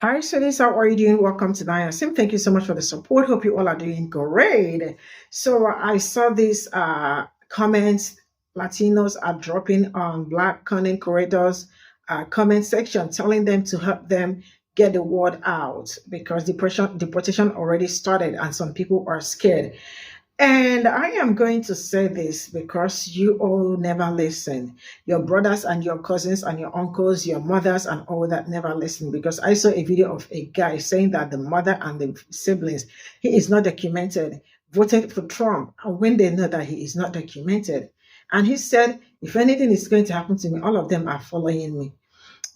Hi, Shanice. How are you doing? Welcome to Sim. Thank you so much for the support. Hope you all are doing great. So I saw these comments Latinos are dropping on Black content creators comment section, telling them to help them get the word out because deportation already started and some people are scared. And I am going to say this because you all never listen. Your brothers and your cousins and your uncles, your mothers and all that never listen. Because I saw a video of a guy saying that the mother and the siblings, he is not documented, voted for Trump. And when they know that he is not documented. And he said, if anything is going to happen to me, all of them are following me.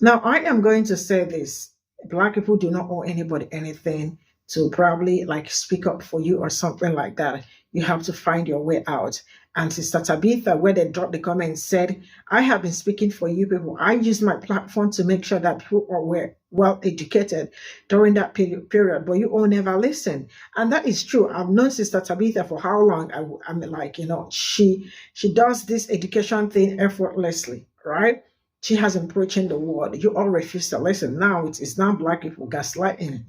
Now, I am going to say this. Black people do not owe anybody anything to probably like speak up for you or something like that. You have to find your way out. And Sister Tabitha, where they dropped the comment, said, I have been speaking for you people. I use my platform to make sure that people are well educated during that period, but you all never listen. And that is true. I've known Sister Tabitha for how long? I'm like, she does this education thing effortlessly, right? She has been preaching the word. You all refuse to listen. Now it's not Black people gaslighting,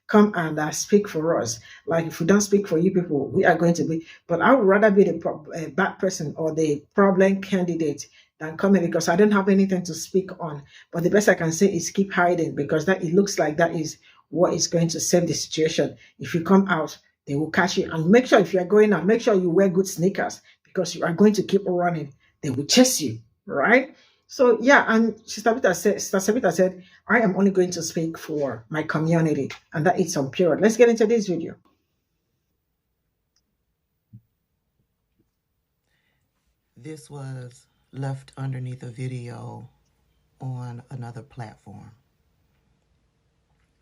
come and speak for us. Like if we don't speak for you people, we are going to be. But I would rather be the bad person or the problem candidate than coming because I don't have anything to speak on. But the best I can say is keep hiding because that it looks like that is what is going to save the situation. If you come out, they will catch you. And make sure if you are going out, make sure you wear good sneakers because you are going to keep running. They will chase you, right? So yeah, and Sister Sabita said, I am only going to speak for my community, and that is on period. Let's get into this video. This was left underneath a video on another platform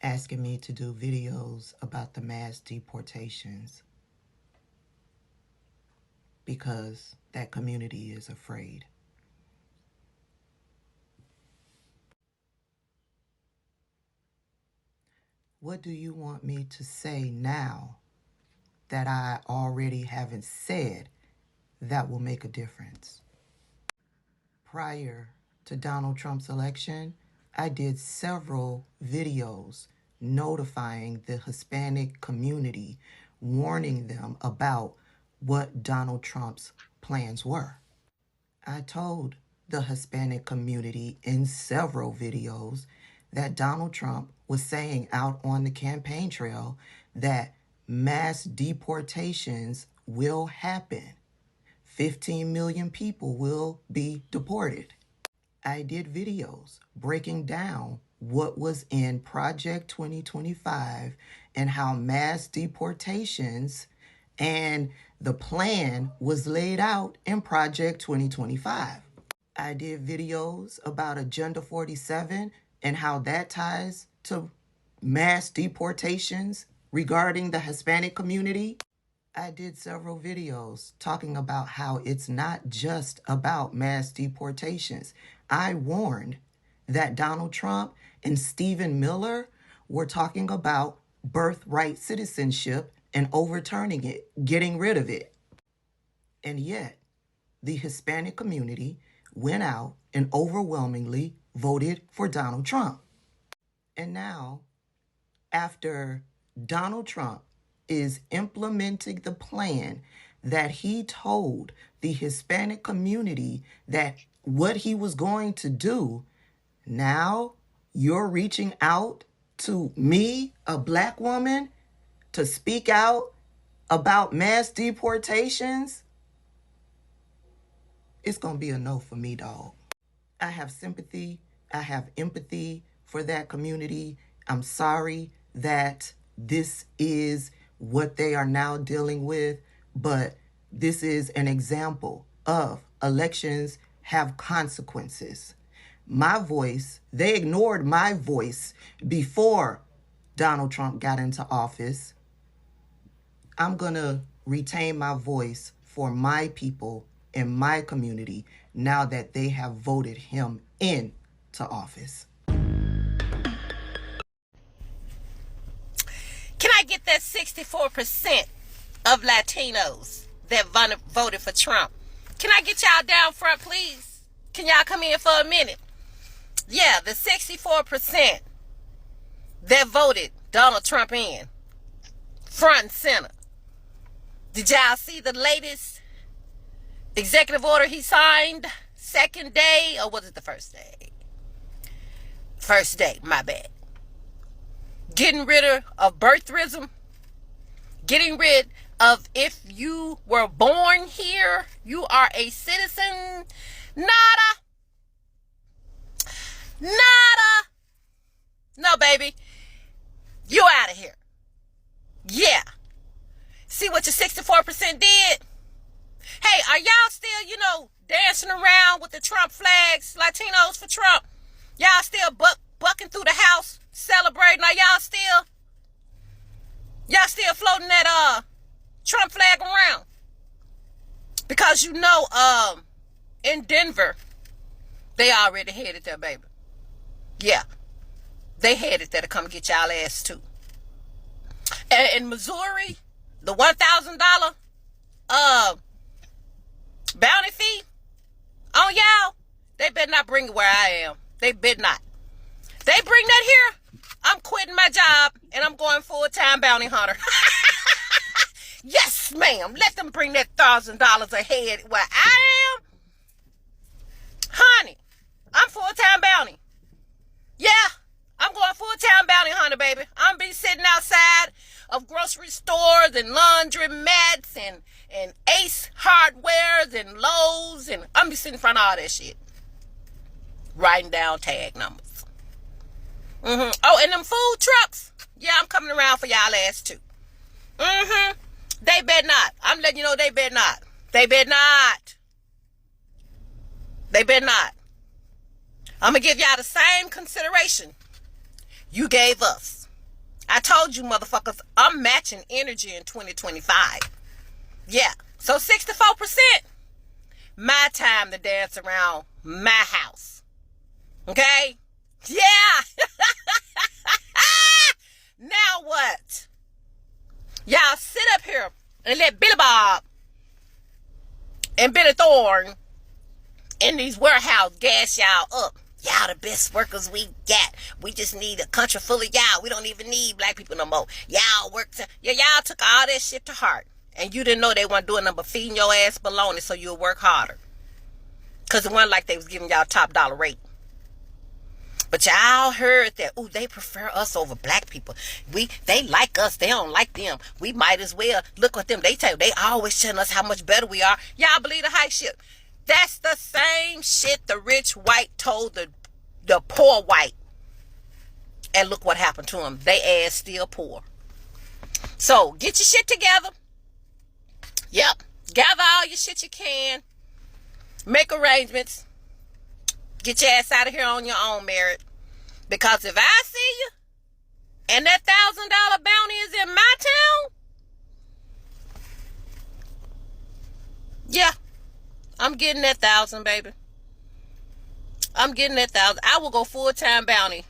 asking me to do videos about the mass deportations because that community is afraid. What do you want me to say now that I already haven't said that will make a difference? Prior to Donald Trump's election, I did several videos notifying the Hispanic community, warning them about what Donald Trump's plans were. I told the Hispanic community in several videos that Donald Trump was saying out on the campaign trail that mass deportations will happen. 15 million people will be deported. I did videos breaking down what was in Project 2025 and how mass deportations and the plan was laid out in Project 2025. I did videos about Agenda 47 and how that ties to mass deportations regarding the Hispanic community. I did several videos talking about how it's not just about mass deportations. I warned that Donald Trump and Stephen Miller were talking about birthright citizenship and overturning it, getting rid of it. And yet, the Hispanic community went out and overwhelmingly voted for Donald Trump. And now, after Donald Trump is implementing the plan that he told the Hispanic community that what he was going to do, now you're reaching out to me, a Black woman, to speak out about mass deportations. It's going to be a no for me, dog. I have sympathy. I have empathy for that community. I'm sorry that this is what they are now dealing with, but this is an example of elections have consequences. My voice, they ignored my voice before Donald Trump got into office. I'm going to retain my voice for my people and my community now that they have voted him into office. Can I get that 64% of Latinos that voted for Trump? Can I get y'all down front, please? Can y'all come in for a minute? Yeah, the 64% that voted Donald Trump in, front and center. Did y'all see the latest executive order he signed? Second day, or was it the first day? First day, my bad. Getting rid of birtherism. Getting rid of, if you were born here, you are a citizen. Nada. No, baby. You out of here. Yeah. See what your 64% did? Hey, are y'all still, dancing around with the Trump flags, Latinos for Trump? Y'all still bucking through the house, celebrating? Are y'all still floating that Trump flag around? Because in Denver, they already headed there, baby. Yeah. They headed there to come get y'all ass too. And in Missouri, the $1,000 bounty fee on y'all, they better not bring it where I am. They better not. They bring that here, I'm quitting my job and I'm going full-time bounty hunter. Yes, ma'am. Let them bring that $1,000 ahead where I am. Honey, I'm full-time bounty. Yeah, I'm going full-time bounty hunter, baby. I'm be sitting outside of grocery stores and laundry mats and Ace Hardwares and Lowe's, and I'm be sitting in front of all that shit, writing down tag numbers. Oh, and them food trucks. Yeah, I'm coming around for y'all ass too. They better not. I'm letting you know they better not. They better not. They better not. I'm going to give y'all the same consideration you gave us. I told you motherfuckers, I'm matching energy in 2025. Yeah. So 64%, my time to dance around my house. Okay? Yeah. Now what? Y'all sit up here and let Billy Bob and Billy Thorne in these warehouse gas y'all up. Y'all the best workers we got. We just need a country full of y'all. We don't even need black people no more. Y'all y'all took all that shit to heart. And you didn't know they weren't doing nothing but feeding your ass baloney so you'll work harder. Because it wasn't like they was giving y'all top dollar rate. But y'all heard that, ooh, they prefer us over black people. They like us. They don't like them. We might as well look at them. They always telling us how much better we are. Y'all believe the hype shit. That's the same shit the rich white told the poor white. And look what happened to them. They ass still poor. So get your shit together. Yep. Gather all your shit you can. Make arrangements. Get your ass out of here on your own merit. Because if I see you and that $1,000 bounty is in my town, yeah, I'm getting that 1,000, baby. I'm getting that 1,000. I will go full-time bounty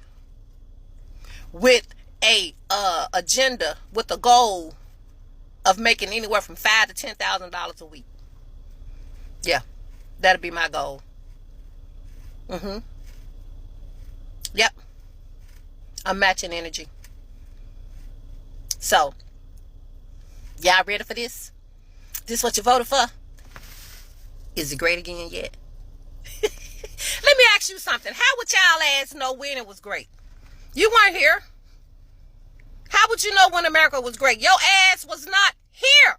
with a agenda, with a goal of making anywhere from $5,000 to $10,000 a week. Yeah, that'll be my goal. Yep. I'm matching energy. So, y'all ready for this? This what you voted for? Is it great again yet? Let me ask you something. How would y'all ass know when it was great? You weren't here. How would you know when America was great? Your ass was not here.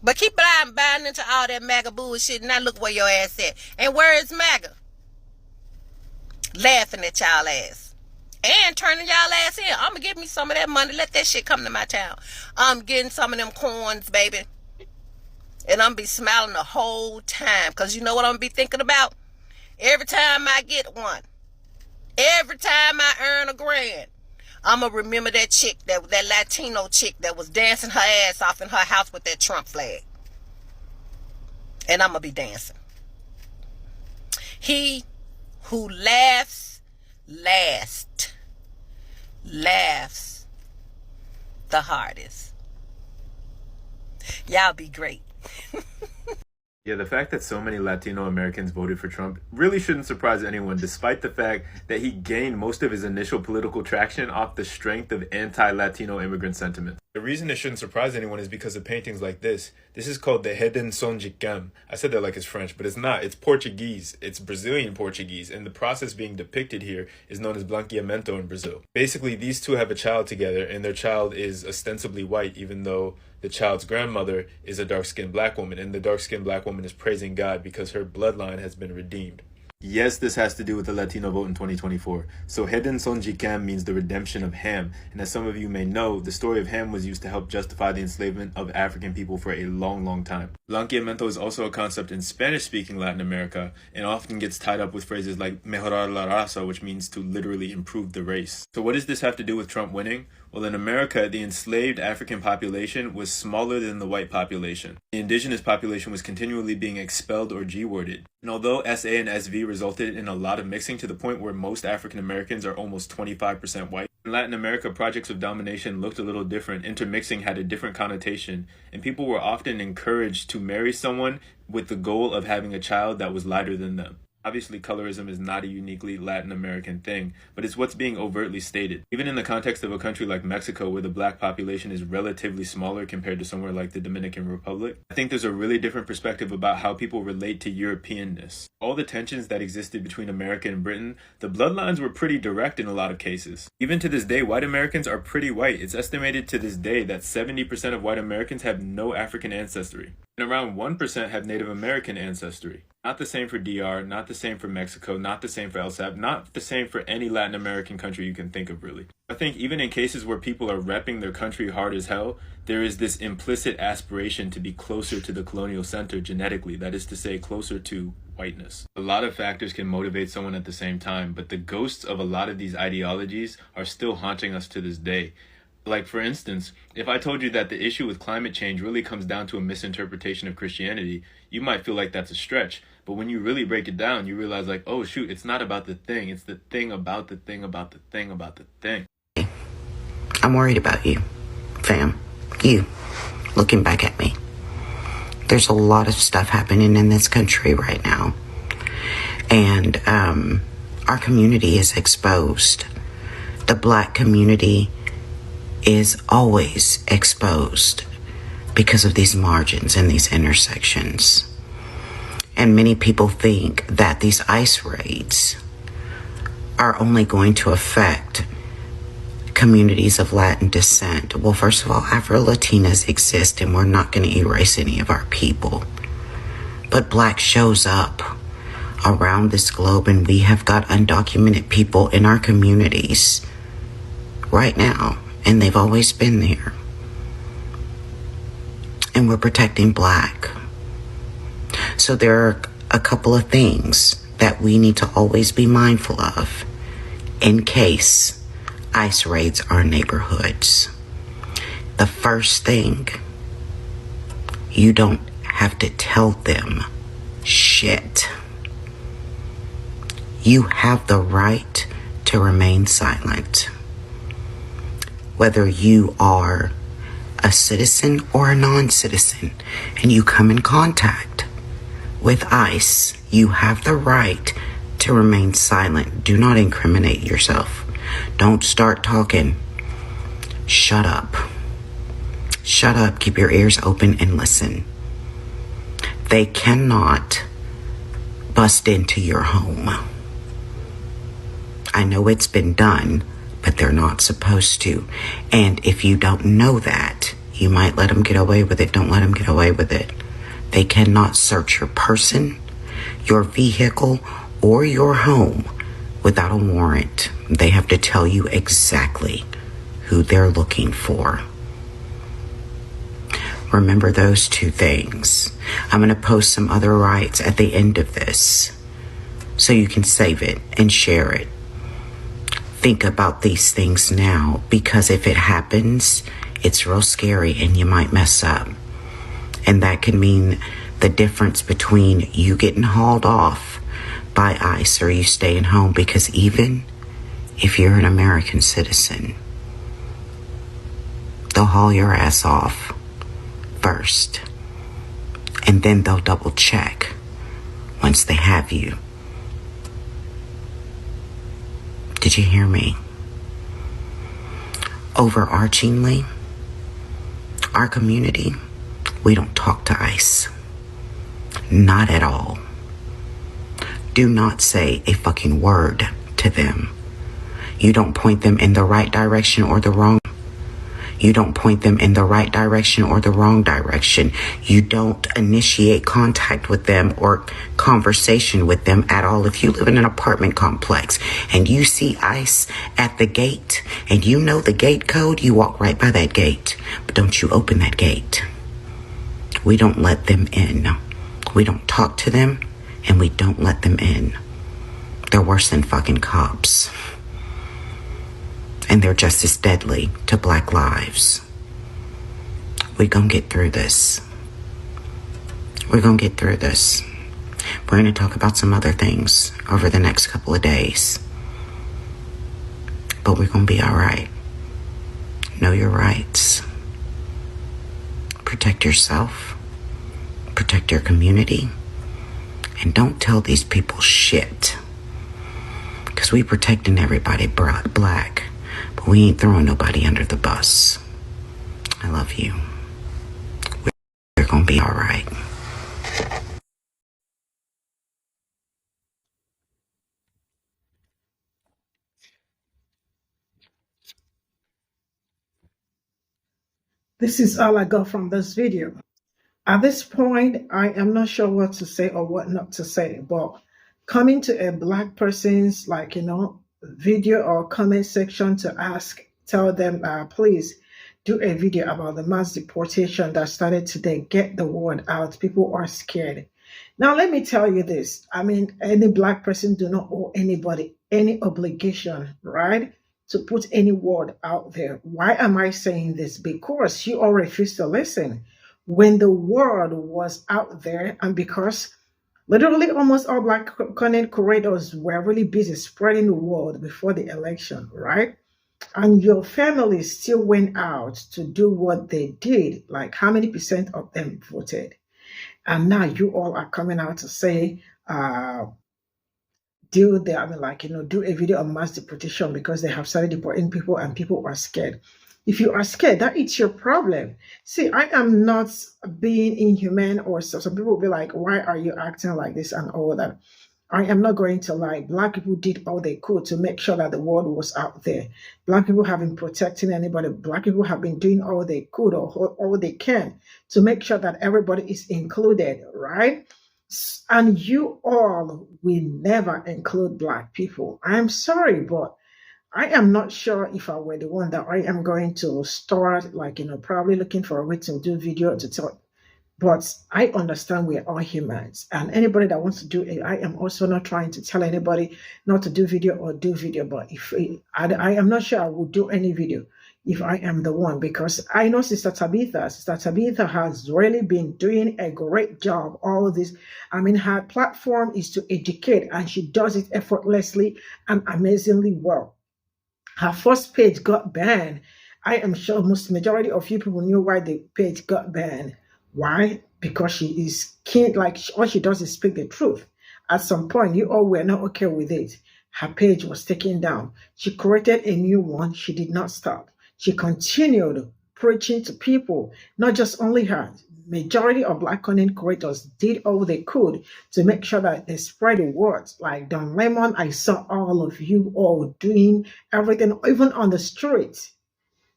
But keep buying into all that MAGA bullshit, and now look where your ass at. And where is MAGA? Laughing at y'all ass. And turning y'all ass in. I'm going to give me some of that money. Let that shit come to my town. I'm getting some of them coins, baby. And I'm going to be smiling the whole time. Because you know what I'm going to be thinking about? Every time I get one. Every time I earn $1,000. I'm going to remember that chick, that Latino chick that was dancing her ass off in her house with that Trump flag. And I'm going to be dancing. He who laughs last laughs the hardest. Y'all be great. Yeah, the fact that so many Latino Americans voted for Trump really shouldn't surprise anyone, despite the fact that he gained most of his initial political traction off the strength of anti-Latino immigrant sentiment. The reason it shouldn't surprise anyone is because of paintings like this. This is called the Hedin Sonjicam. I said that like it's French, but it's not. It's Portuguese. It's Brazilian Portuguese, and the process being depicted here is known as blanqueamento in Brazil. Basically, these two have a child together, and their child is ostensibly white, even though the child's grandmother is a dark-skinned black woman, and the dark-skinned black woman is praising God because her bloodline has been redeemed. Yes, this has to do with the Latino vote in 2024. So Hedin Sonjicam means the redemption of Ham, and as some of you may know, the story of Ham was used to help justify the enslavement of African people for a long, long time. Blanqueamiento is also a concept in Spanish-speaking Latin America, and often gets tied up with phrases like mejorar la raza, which means to literally improve the race. So what does this have to do with Trump winning? Well, in America, the enslaved African population was smaller than the white population. The indigenous population was continually being expelled or G-worded. And although SA and SV resulted in a lot of mixing to the point where most African Americans are almost 25% white, in Latin America, projects of domination looked a little different. Intermixing had a different connotation, and people were often encouraged to marry someone with the goal of having a child that was lighter than them. Obviously, colorism is not a uniquely Latin American thing, but it's what's being overtly stated. Even in the context of a country like Mexico, where the black population is relatively smaller compared to somewhere like the Dominican Republic, I think there's a really different perspective about how people relate to Europeanness. All the tensions that existed between America and Britain, the bloodlines were pretty direct in a lot of cases. Even to this day, white Americans are pretty white. It's estimated to this day that 70% of white Americans have no African ancestry, and around 1% have Native American ancestry. Not the same for DR, not the same for Mexico, not the same for El Salvador, not the same for any Latin American country you can think of, really. I think even in cases where people are repping their country hard as hell, there is this implicit aspiration to be closer to the colonial center genetically, that is to say, closer to whiteness. A lot of factors can motivate someone at the same time, but the ghosts of a lot of these ideologies are still haunting us to this day. Like, for instance, if I told you that the issue with climate change really comes down to a misinterpretation of Christianity, you might feel like that's a stretch. But when you really break it down, you realize, like, oh shoot, it's not about the thing. It's the thing about the thing about the thing about the thing. I'm worried about you, fam. You, looking back at me. There's a lot of stuff happening in this country right now. And our community is exposed. The black community is always exposed because of these margins and these intersections. And many people think that these ICE raids are only going to affect communities of Latin descent. Well, first of all, Afro-Latinas exist, and we're not going to erase any of our people. But black shows up around this globe, and we have got undocumented people in our communities right now, and they've always been there. And we're protecting black. So there are a couple of things that we need to always be mindful of in case ICE raids our neighborhoods. The first thing, you don't have to tell them shit. You have the right to remain silent. Whether you are a citizen or a non-citizen and you come in contact with ICE, you have the right to remain silent. Do not incriminate yourself. Don't start talking. Shut up. Shut up. Keep your ears open and listen. They cannot bust into your home. I know it's been done, but they're not supposed to. And if you don't know that, you might let them get away with it. Don't let them get away with it. They cannot search your person, your vehicle, or your home without a warrant. They have to tell you exactly who they're looking for. Remember those two things. I'm going to post some other rights at the end of this so you can save it and share it. Think about these things now, because if it happens, it's real scary and you might mess up. And that can mean the difference between you getting hauled off by ICE or you staying home, because even if you're an American citizen, they'll haul your ass off first. and then they'll double check once they have you. Did you hear me? Overarchingly, our community, we don't talk to ICE. Not at all. Do not say a fucking word to them. You don't point them in the right direction or the wrong. You don't point them in the right direction or the wrong direction. You don't initiate contact with them or conversation with them at all. If you live in an apartment complex and you see ICE at the gate and you know the gate code, you walk right by that gate. But don't you open that gate. We don't let them in. We don't talk to them and we don't let them in. They're worse than fucking cops. And they're just as deadly to Black lives. We're gonna get through this. We're gonna get through this. We're gonna talk about some other things over the next couple of days. But we're gonna be all right. Know your rights. Protect yourself. Protect your community. And don't tell these people shit. Because we protecting everybody Black. But we ain't throwing nobody under the bus. I love you. We're gonna be all right. This is all I got from this video. At this point, I am not sure what to say or what not to say, but coming to a Black person's, video or comment section to tell them, please do a video about the mass deportation that started today. Get the word out. People are scared. Now, let me tell you this. I mean, any Black person do not owe anybody any obligation, right, to put any word out there. Why am I saying this? Because you all refuse to listen when the word was out there, and because literally almost all Black content creators were really busy spreading the word before the election, right? And your family still went out to do what they did. Like, how many percent of them voted? And now you all are coming out to say, do a video on mass deportation because they have started deporting people and people are scared. If you are scared, that is your problem. See, I am not being inhumane or so. Some people will be like, why are you acting like this and all that? I am not going to lie. Black people did all they could to make sure that the word was out there. Black people have been protecting anybody. Black people have been doing all they could or all they can to make sure that everybody is included, right? And you all will never include Black people. I'm sorry, but I am not sure if I were the one that I am going to start, probably looking for a way to do video to tell. But I understand we are all humans, and anybody that wants to do it, I am also not trying to tell anybody not to do video or do video. But I am not sure I will do any video if I am the one, because I know Sister Tabitha has really been doing a great job. All this, I mean, her platform is to educate, and she does it effortlessly and amazingly well. Her first page got banned. I am sure most majority of you people knew why the page got banned. Why? Because she is keen, all she does is speak the truth. At some point, you all were not okay with it. Her page was taken down. She created a new one. She did not stop. She continued preaching to people, not just only her. Majority of Black content creators did all they could to make sure that they spread the word. Like Don Lemon, I saw all of you all doing everything, even on the street,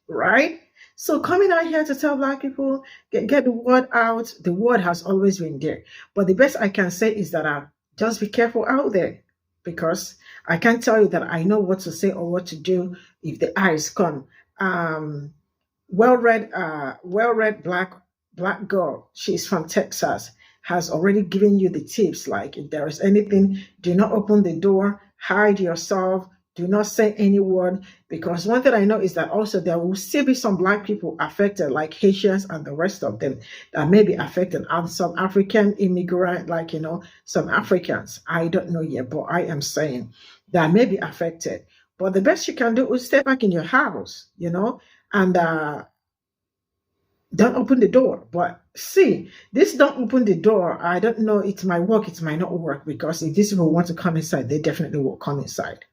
right? So coming out here to tell Black people, get the word out. The word has always been there. But the best I can say is that just be careful out there, because I can't tell you that I know what to say or what to do if the eyes come. Well-read black girl, she's from Texas, has already given you the tips. Like, if there is anything, do not open the door, hide yourself, do not say any word, because one thing I know is that also there will still be some Black people affected, like Haitians and the rest of them, that may be affected, and some African immigrant, some Africans, I don't know yet, but I am saying that may be affected. But the best you can do is stay back in your house, and Don't open the door. But see, this don't open the door. I don't know. It might work. It might not work, because if these people want to come inside, they definitely will come inside,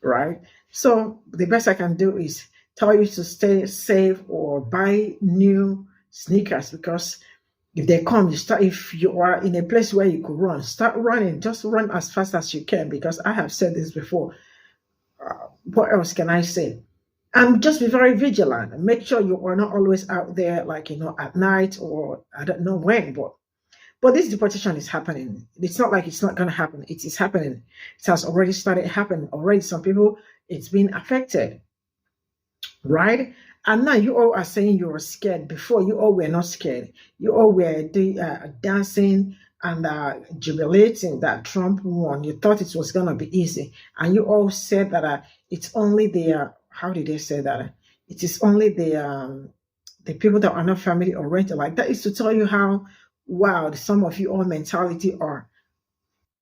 right? So the best I can do is tell you to stay safe or buy new sneakers, because if they come, you start. If you are in a place where you could run, start running. Just run as fast as you can, because I have said this before. What else can I say? And just be very vigilant. Make sure you are not always out there, like, at night, or I don't know when, but this deportation is happening. It's not like it's not going to happen. It is happening. It has already started happening. Already, some people, it's been affected, right? And now you all are saying you were scared. Before, you all were not scared. You all were dancing and jubilating that Trump won. You thought it was going to be easy. And you all said that it's only the, how did they say that? It is only the people that are not family oriented. Like, that is to tell you how wild some of you all mentality are.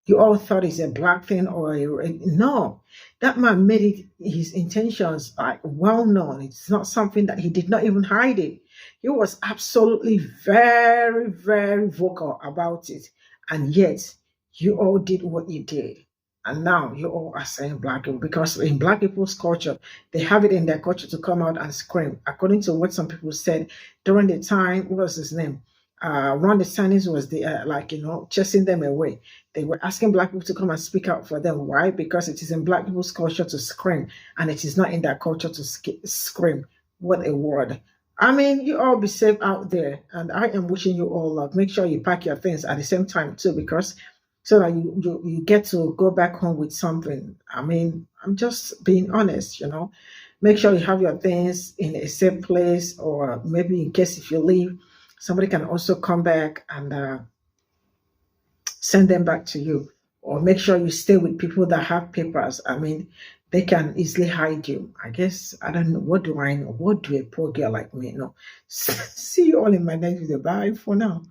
You all thought it's a black thing, or no. That man made it his intentions like well known. It's not something that he did not even hide it. He was absolutely very, very vocal about it. And yet you all did what you did. And now you all are saying black people, because in black people's culture, they have it in their culture to come out and scream. According to what some people said during the time, what was his name? Ron DeSantis was chasing them away. They were asking black people to come and speak out for them. Why? Because it is in black people's culture to scream, and it is not in their culture to scream. What a word. I mean, you all be safe out there, and I am wishing you all luck. Make sure you pack your things at the same time too, because so that you get to go back home with something. I mean, I'm just being honest, Make sure you have your things in a safe place, or maybe in case if you leave, somebody can also come back and send them back to you. Or make sure you stay with people that have papers. I mean, they can easily hide you. I guess, I don't know. What do I know? What do a poor girl like me know? See you all in my next video. Bye for now.